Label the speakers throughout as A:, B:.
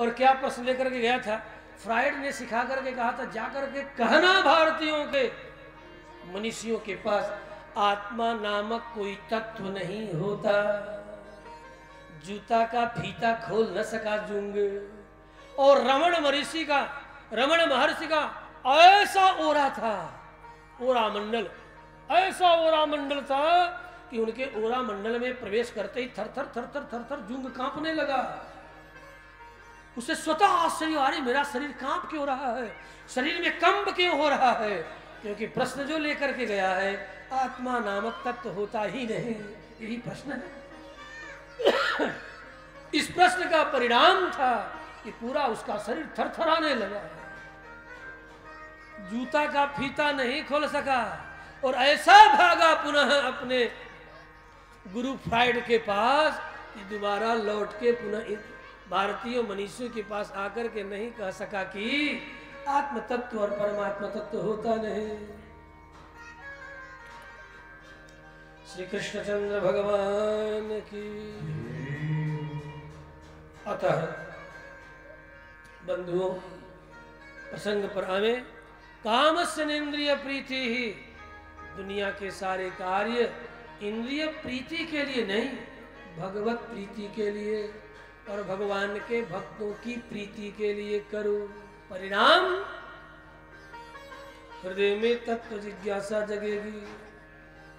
A: और क्या प्रश्न लेकर के गया था? फ्राइड ने सिखा करके कहा था, जाकर के कहना भारतीयों के मनीषियों के पास, आत्मा नामक कोई तत्व नहीं होता, जूता का फीता खोल न सका जुंग। और रमण महर्षि का ऐसा ओरा था, ओरा मंडल, ऐसा ओरा मंडल था कि उनके ओरा मंडल में प्रवेश करते ही थर थर जुंग कांपने लगा। उसे स्वतः आश्चर्य आ रही, मेरा शरीर कांप क्यों रहा है, शरीर में कंप क्यों हो रहा है? क्योंकि प्रश्न जो लेकर के गया है, आत्मा नामक तत्व होता ही नहीं, यही प्रश्न है। इस प्रश्न का परिणाम था कि पूरा उसका शरीर थरथराने लगा, जूता का फीता नहीं खोल सका और ऐसा भागा पुनः अपने गुरु फ्राइड के पास कि दोबारा लौट के पुनः भारतीय मनीषियों के पास आकर के नहीं कह सका कि आत्म तत्व और परमात्मा तत्व होता नहीं। श्री कृष्णचंद्र भगवान की। अतः बंधुओं, प्रसंग पर आवे, कामस्य इंद्रिय प्रीति ही, दुनिया के सारे कार्य इंद्रिय प्रीति के लिए नहीं, भगवत प्रीति के लिए और भगवान के भक्तों की प्रीति के लिए करो। परिणाम, हृदय में तत्व जिज्ञासा जगेगी,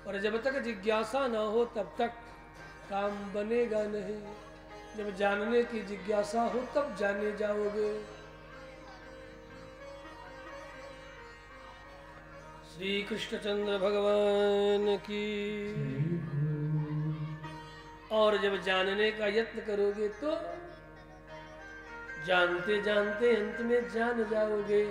A: और जब तक जिज्ञासा न हो तब तक काम बनेगा नहीं। जब जानने की जिज्ञासा हो तब जाने जाओगे। श्री कृष्णचंद्र भगवान की। और जब जानने का यत्न करोगे तो जानते जानते अंत में जान जाओगे।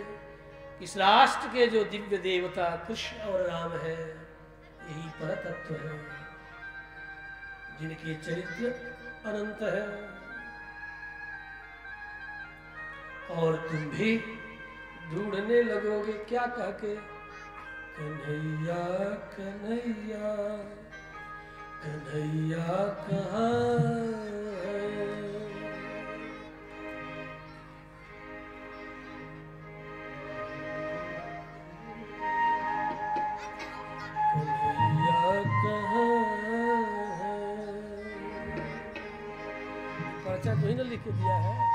A: इस राष्ट्र के जो दिव्य देवता कृष्ण और राम है, यही परतत्व है, जिनके चरित्र अनंत है। और तुम भी ढूंढने लगोगे, क्या कह के, कन्हैया कन्हैया कन्हैया कहाँ है? कन्हैया कहाँ है? पर्चा तो ही ना लिख दिया है।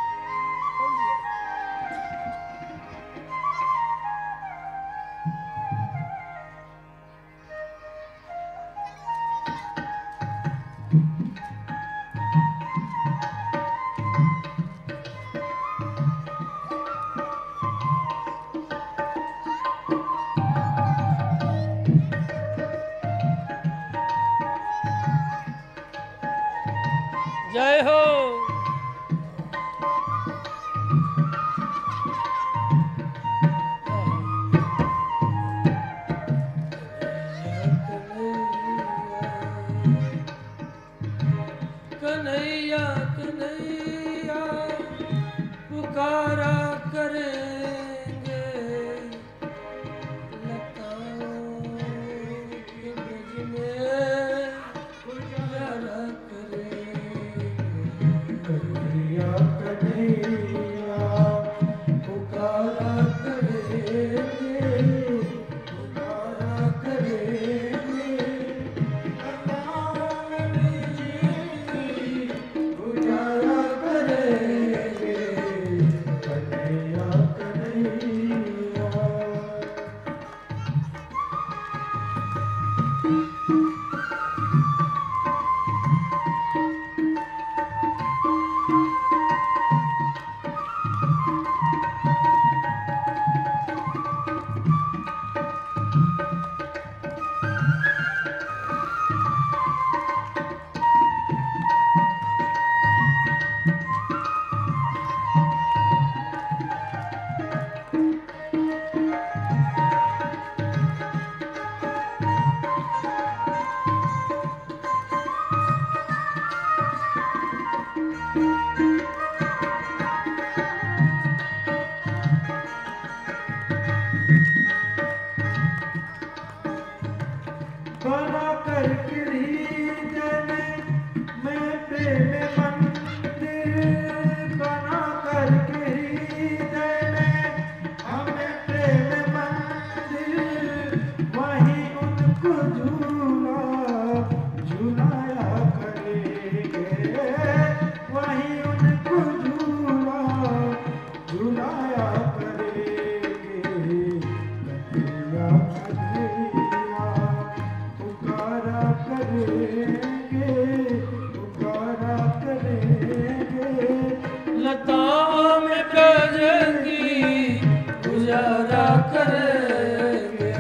A: जय हो। कन्हैया कन्हैया पुकारा करेंगे, लताओं के ब्रज में पुकारा करेंगे। कन्हैया कन्हैया पुकारा करेंगे, पुकारा करेंगे, लताओं में ब्रज की गुजारा करेंगे।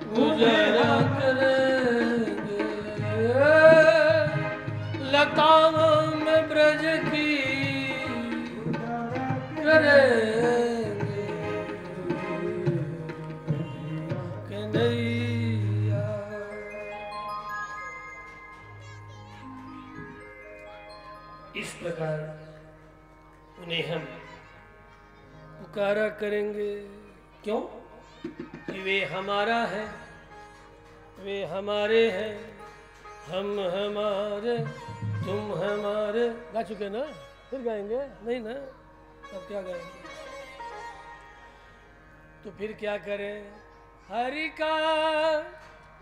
A: गुजारा करेंगे लताओं में ब्रज की करेंगे कन्हैया। इस प्रकार उन्हें हम पुकारा करेंगे। क्यों? कि वे हमारा है, वे हमारे हैं, हम हमारे तुम हमारे। गा चुके ना, फिर गाएंगे नहीं ना, अब क्या गाएंगे? तो फिर क्या करें? हरि का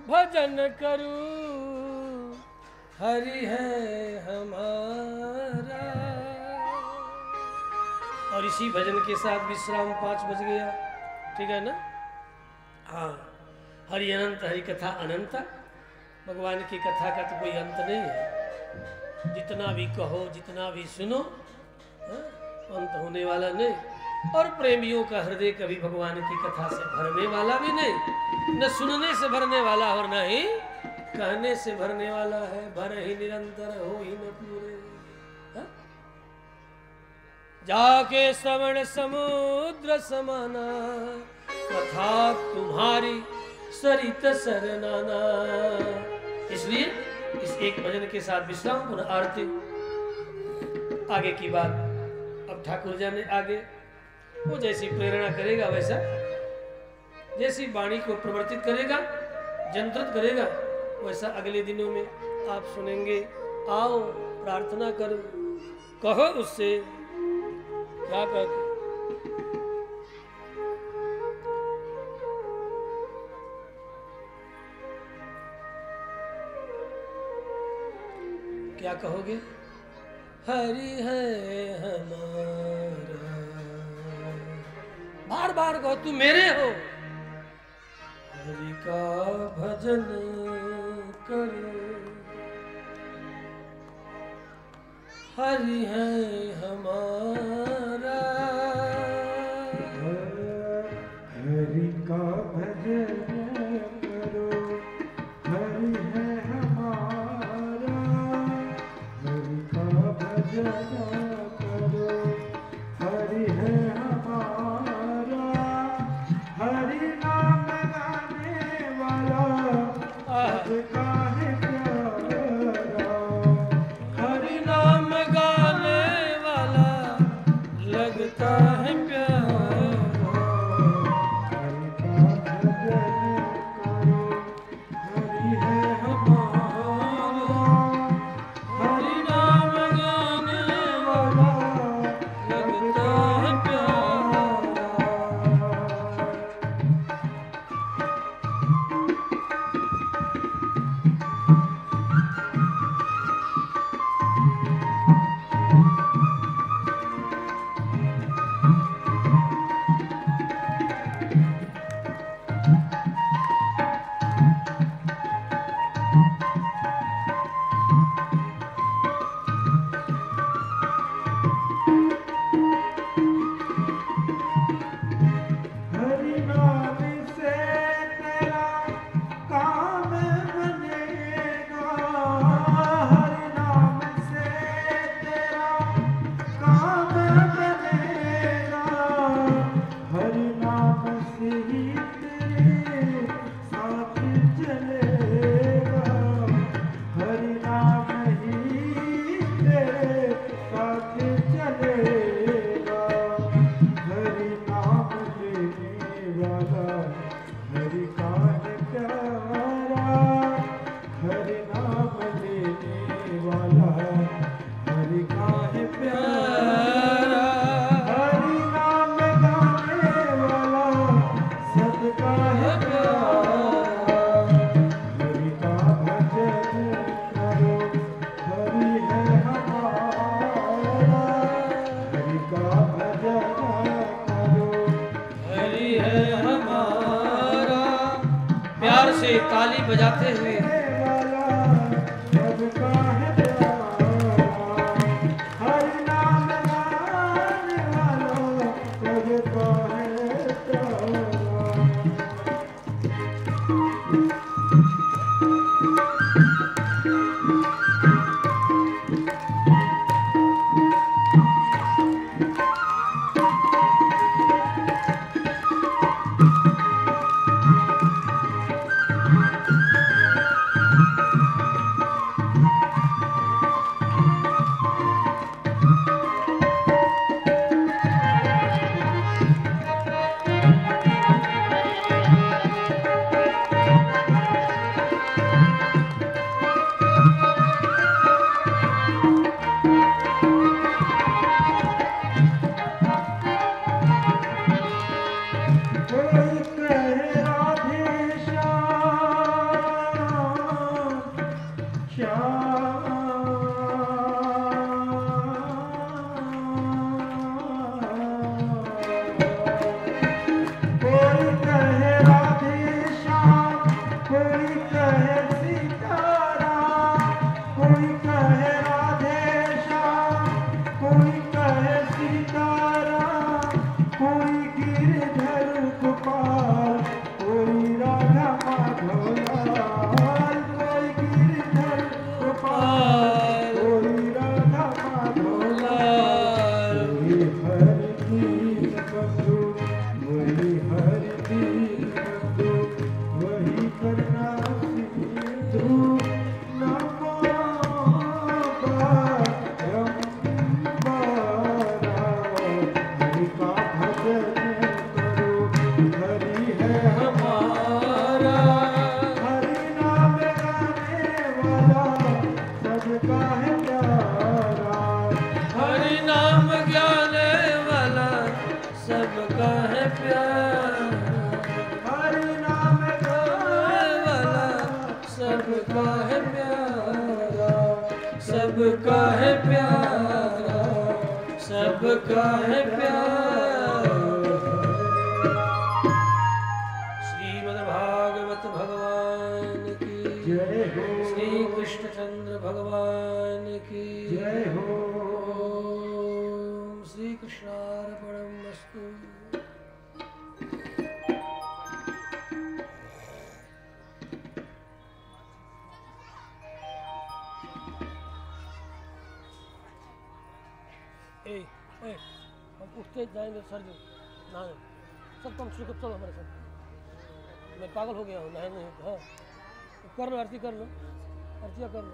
A: भजन करूं, हरि है हमारा। और इसी भजन के साथ विश्राम 5 बज गया, ठीक है ना? हाँ, हरि अनंत, हरि कथा अनंत। भगवान की कथा का तो कोई अंत नहीं है। जितना भी कहो, जितना भी सुनो, हाँ, अंत होने वाला नहीं। और प्रेमियों का हृदय कभी भगवान की कथा से भरने वाला भी नहीं, न सुनने से भरने वाला और न ही कहने से भरने वाला है। भर ही निरंतर हो ही न पूरे। हाँ? जाके श्रवण समुद्र समाना, कथा तुम्हारी सरित सरनाना। इसलिए इस एक भजन के साथ विश्राम, पुनः आरती। आगे की बात अब ठाकुर जाने। आगे वो जैसी प्रेरणा करेगा, वैसा जैसी वाणी को प्रवर्तित करेगा, जंत्रित करेगा, वैसा अगले दिनों में आप सुनेंगे। आओ प्रार्थना करो, कहो उससे क्या कहते। क्या कहोगे? हरि है हमारा, बार बार कहो, तू मेरे हो। हरि का भजन करो, हरि है हमारा।
B: हरि का भजन करो, हरि है हमारा। हरि का भजन करो, हरि है हमारा। हरि नाम गाने वाला सबका है प्यारा।
A: हरि नाम गाने वाला लगता है प्यारा।
B: हरि का भजन करो, हरि है हमारा।
A: हरि नाम गाने बजाते हुए सबका है प्यारा, सबका है प्यारा। श्रीमद् भागवत भगवान की जय हो, श्री कृष्णचंद्र भगवान की जय हो। ओम श्री कृष्णार्पणमस्तु। हम उठते जाएंगे सर जो नहाने, सब तुम शुक्र चलो हमारे साथ। मैं पागल हो गया हूँ नहाने। हाँ कर लो, आरती कर लो, आरतियाँ कर लो।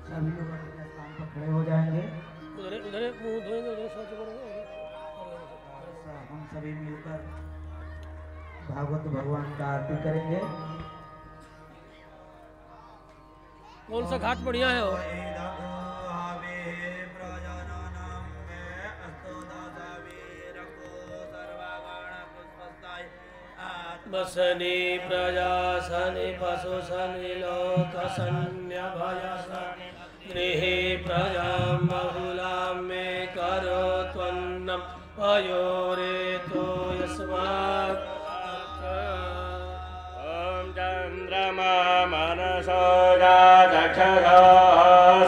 C: सभी लोग अपने स्थान पर खड़े हो जाएंगे।
A: उधर उधर मुँह धोएंगे, उधर शौच करेंगे।
C: हम सभी मिलकर भागवत भगवान का आरती करेंगे।
A: कौन सा घाट बढ़िया है? वो बसनी प्रजा सनि पशु सनि लोक सन्य भयसनि गृहे प्रजा बहुलां मे करो त्वन्नम पयोरे तो यस्मात्। ओम चंद्रमा मनसो जातक्षरो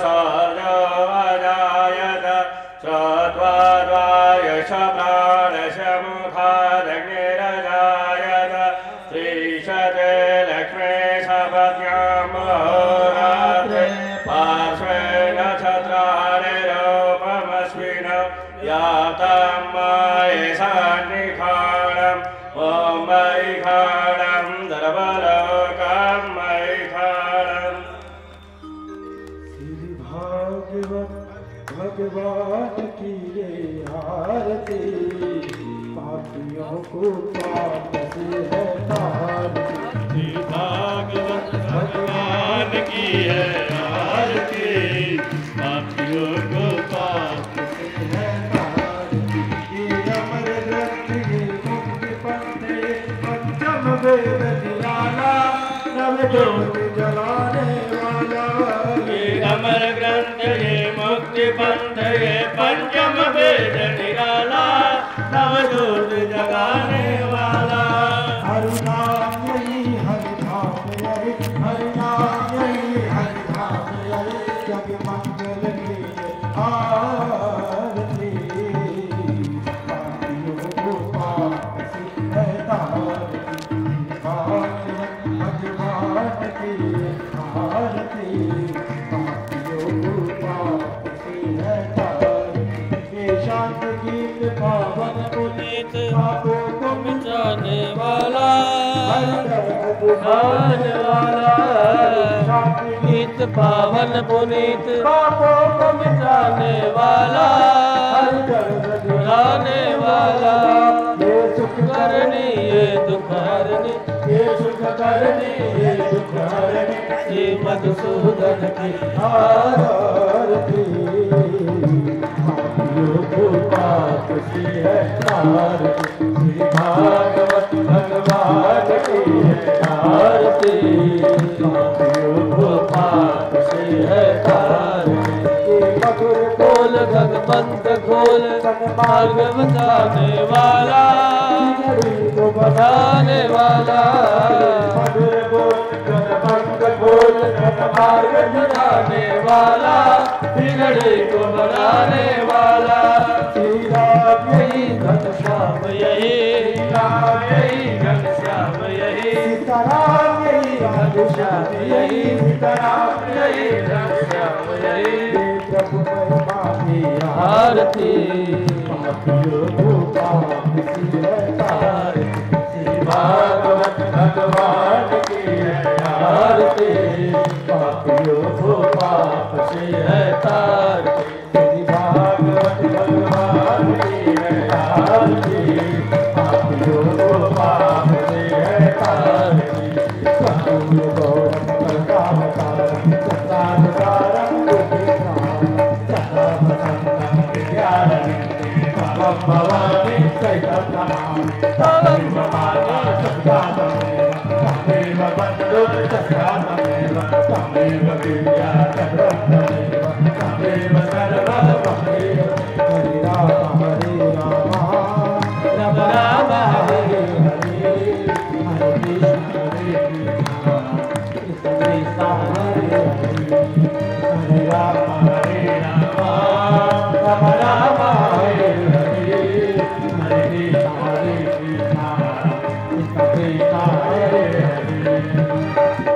A: सौर्यो अजायत श्रोत्वाद्वायश प्राणश मुखादग्निरजायत श्रीशते लक्ष्मी सपत्यामहोरात्रे पार्श्वे नक्षत्राणि रूपमस्मिन् यातं मयि सन्निखाणम् ॐ मैखाणं सर्वलोकं मैखाणम्।
B: श्री भागवत भगवान की ये आरती, पापियों को पाप से है तारती।
D: श्री भागवत भगवान की है आरती, पापियों को पाप
B: से है तारती। ये अमर ग्रंथ ये मुक्ति पंथ ये पंचम वेद निराला, नवजोत जलाने वाला।
D: ये अमर ग्रंथ ये मुक्ति पंथ ये पंचम वेद निराला, नवजोत जगाने वाला।
B: पापों को
A: मिटाने वाला
B: हर दर्द बुझाने वाला
A: गीत पावन पुनीत
B: पापों को
A: मिटाने वाला
B: हर दर्द
A: बुझाने वाला
B: ये सुख
A: करनी ये दुख हरनी
B: ये सुख करनी ये दुख हरनी
A: श्री मधुसूदन की
B: आरती पापियों को पाप से है तारती श्री भागवत भगवान की है आरती पापियों को पाप से है तारती मधुर
A: खोल भगवंत खोल मार्ग बताने वाला
B: को
A: बताने वाला
B: मधुर बोल भगवंत बोल मार्ग
A: बताने वाला बिगड़े को बनाने वाला
B: श्री राम
A: यही घनश्याम यही यही घनश्याम यही
B: सीताराम यही घनश्याम यही सीताराम
A: यही घनश्याम यही
B: प्रभु महिमा की
A: आरती
B: पापियों को पाप से है तारती श्री भागवत भगवान की है आरती पापियों को पाप से है तारती श्री भागवत भगवान की है आरती पापियों को पाप से है तारती सतगुरु गौरव प्रकाशकारं सत्ताधारं भवानी सहितं नमामि तमेव माता सत्यात्मेव तमेव बन्धु सत्यात्मेव तमेव विद्या तमेव तमेव सर्वममेव हरे राम राम राम हरे हरे हरे कृष्ण कृष्ण कृष्ण हरे हरे हरे राम राम राम हरे हरे हरे कृष्ण कृष्ण हरे हरे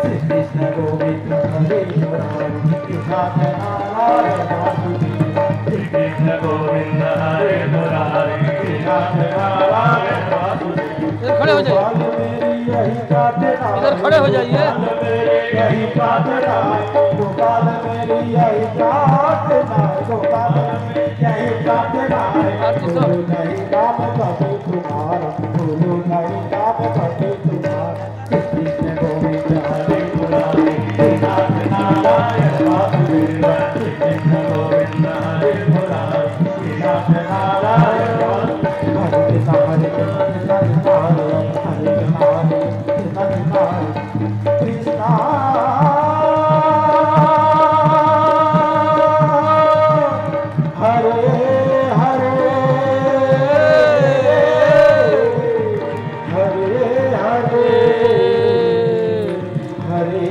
B: श्री कृष्ण गोविंद हरे मुरारी कृष्ण नारायण वासुदेव श्री कृष्ण गोविंद हरे मुरारी कृष्ण नारायण वासुदेव
A: खड़े हो जाइए
B: मेरी यही प्रार्थना
A: इधर खड़े हो जाइए
B: यही प्रार्थना गोपाल मेरी यही प्रार्थना गोपाल यही प्रार्थना बोलो नहीं नाम कभी तुम्हारा बोलो नहीं नाम कभी तुम्हारा कृष्ण गोविंद हरे मुरारी कृष्ण नारायण वासुदेव कृष्ण गोविंद हरे मुरारी कृष्ण नारायण वासुदेव हरे कृष्ण हरे कृष्ण हरे कृष्ण कृष्ण हरे हरे हरे हरे हरे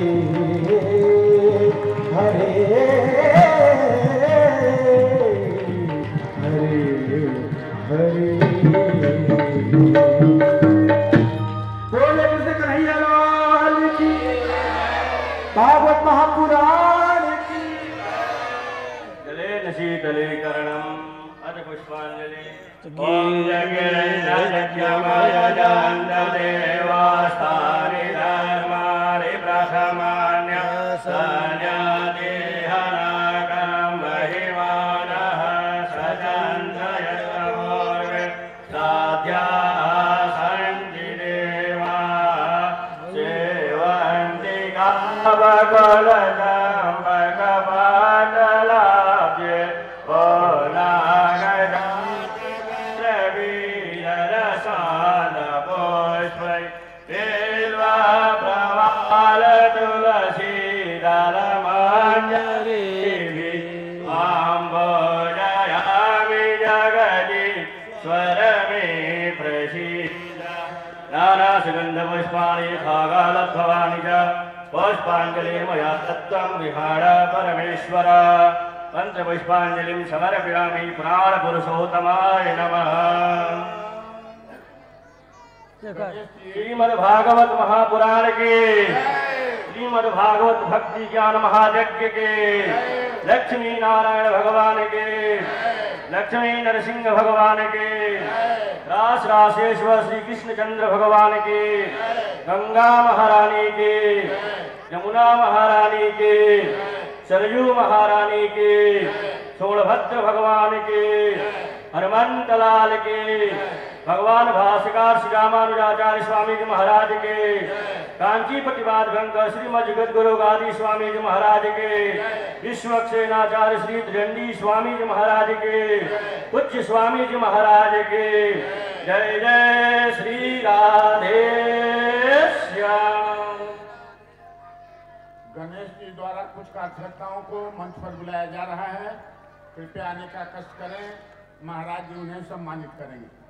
B: हरे हरे बोले कृष्ण कन्हैया लाल की भागवत महापुराण की
D: जले शीतले करणम अथ पुष्पांजलि ओम जगन्नाथ्यमयजान्तदेवास्तानि धर्माणि प्रथमान्य सन्यादेहनागं महिमानः सजन्तयस्तमोर्वे साध्याः सन्ति देवा सेवन्ति कामकुलजं भगवदलाभ्ये पुष्पै बिल्वा प्रवाल तुलसी दलमाञ्जलिभिः आम्बोजयामि जगदीश्वर मे प्रसीद नानासुगन्धपुष्पाणि खागालभवानि च पुष्पाञ्जलिं मया दत्तं विहार परमेश्वर पंचपुष्पांजलिं समर्पयामि प्राणपुरुषोत्तमाय नमः। श्रीमद्भागवत महापुराण के श्रीमद्भागवत भक्ति ज्ञान महायज्ञ के लक्ष्मी नारायण भगवान के लक्ष्मी नरसिंह भगवान के, रास रासेश्वर श्री कृष्ण चंद्र भगवान के, गंगा महारानी के, यमुना महारानी के, सरयू महारानी के, सोमभद्र भगवान के, हनुमंत लाल के, भगवान भाष्यकार श्री रामानुजाचार्य स्वामी जी महाराज के, कांची प्रतिपाद भयंकर श्रीमद जगत गुरु गादी स्वामी जी महाराज के, विश्वक्सेनाचार्य श्री दंडी स्वामी जी महाराज के, उच्च स्वामी जी महाराज के। जय जय श्री राधे श्याम।
B: गणेश जी द्वारा कुछ कार्यकर्ताओं को मंच पर बुलाया जा रहा है, कृपया आने का कष्ट करें, महाराज जी उन्हें सम्मानित करेंगे।